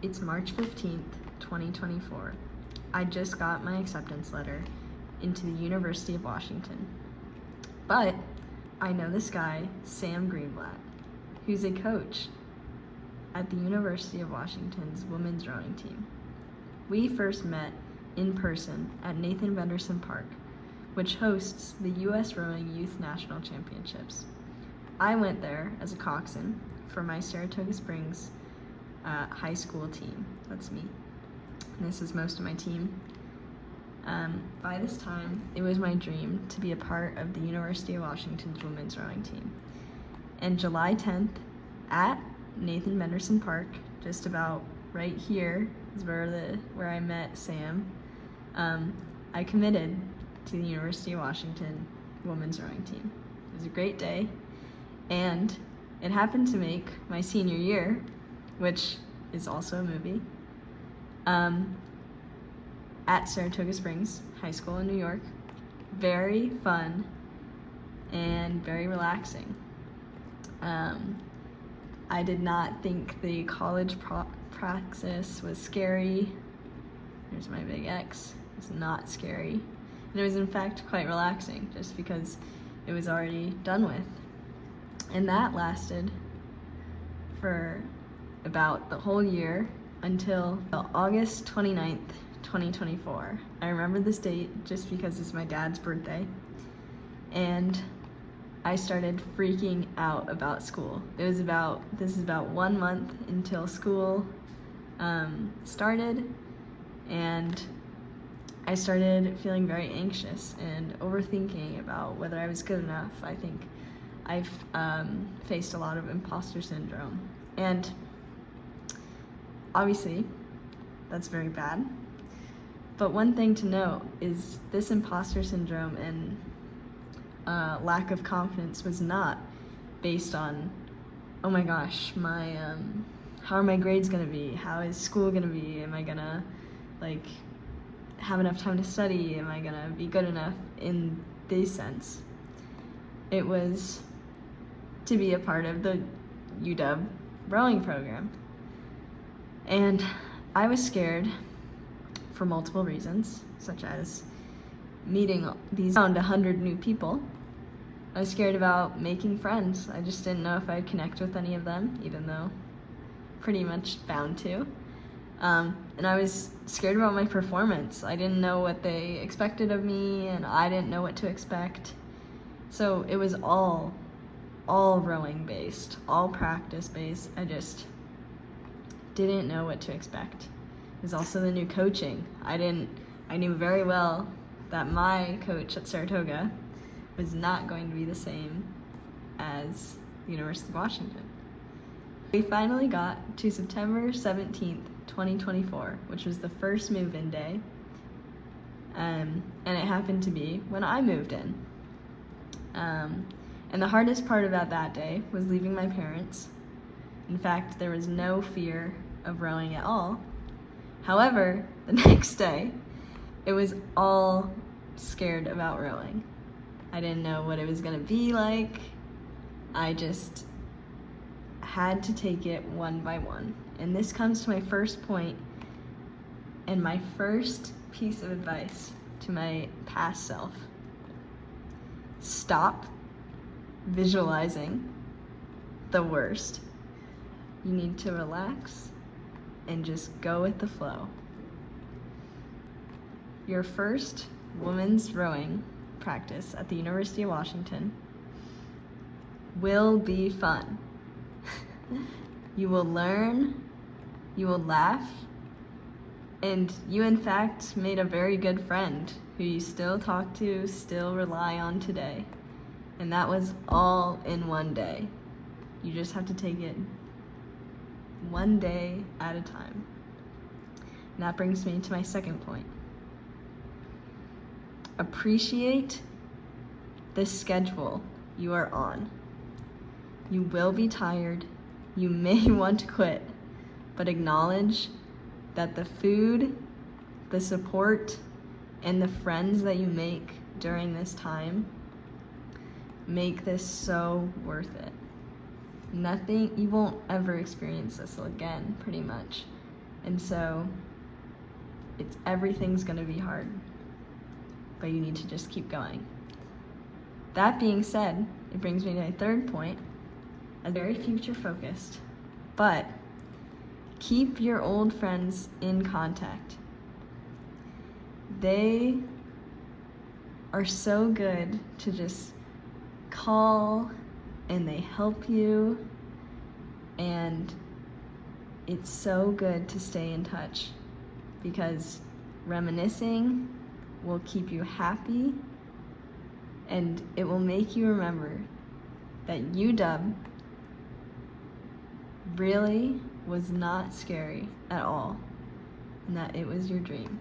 It's March 15th, 2024. I just got my acceptance letter into the University of Washington. But I know this guy, Sam Greenblatt, who's a coach at the University of Washington's women's rowing team. We first met in person at Nathan Venderson Park, which hosts the U.S. Rowing Youth National Championships. I went there as a coxswain for my Saratoga Springs high school team. That's me. And this is most of my team. By this time, it was my dream to be a part of the University of Washington's women's rowing team. And July 10th, at Nathan Venderson Park, just about right here is where I met Sam, I committed to the University of Washington women's rowing team. It was a great day, and it happened to make my senior year, which is also a movie, at Saratoga Springs High School in New York. Very fun and very relaxing. I did not think the college praxis was scary. There's my big X. It's not scary. And it was in fact quite relaxing just because it was already done with. And that lasted for about the whole year until August 29th, 2024. I remember this date just because it's my dad's birthday, and I started freaking out about school. This is about 1 month until school started, and I started feeling very anxious and overthinking about whether I was good enough. I think I've faced a lot of imposter syndrome, and obviously that's very bad. But one thing to note is this imposter syndrome and lack of confidence was not based on, oh my gosh, how are my grades gonna be? How is school gonna be? Am I gonna have enough time to study? Am I gonna be good enough in this sense? It was to be a part of the UW rowing program. And I was scared for multiple reasons, such as meeting around 100 new people. I was scared about making friends. I just didn't know if I'd connect with any of them, even though pretty much bound to. And I was scared about my performance. I didn't know what they expected of me, and I didn't know what to expect. So it was all rowing based, all practice based. I just didn't know what to expect. It was also the new coaching. I knew very well that my coach at Saratoga was not going to be the same as the University of Washington. We finally got to September 17th, 2024, which was the first move-in day, and it happened to be when I moved in. And the hardest part about that day was leaving my parents. In fact, there was no fear of rowing at all. However, the next day, it was all scared about rowing. I didn't know what it was gonna be like. I just had to take it one by one. And this comes to my first point and my first piece of advice to my past self. Stop visualizing the worst. You need to relax and just go with the flow. Your first women's rowing practice at the University of Washington will be fun. You will learn, you will laugh, and you in fact made a very good friend who you still talk to, still rely on today. And that was all in one day. You just have to take it one day at a time. And that brings me to my second point. Appreciate the schedule you are on. You will be tired, you may want to quit, but acknowledge that the food, the support, and the friends that you make during this time make this so worth it. You won't ever experience this again, pretty much. And so everything's gonna be hard, but you need to just keep going. That being said, it brings me to my third point, very future focused, but keep your old friends in contact. They are so good to just call, and they help you, and it's so good to stay in touch because reminiscing will keep you happy, and it will make you remember that UW really was not scary at all, and that it was your dream.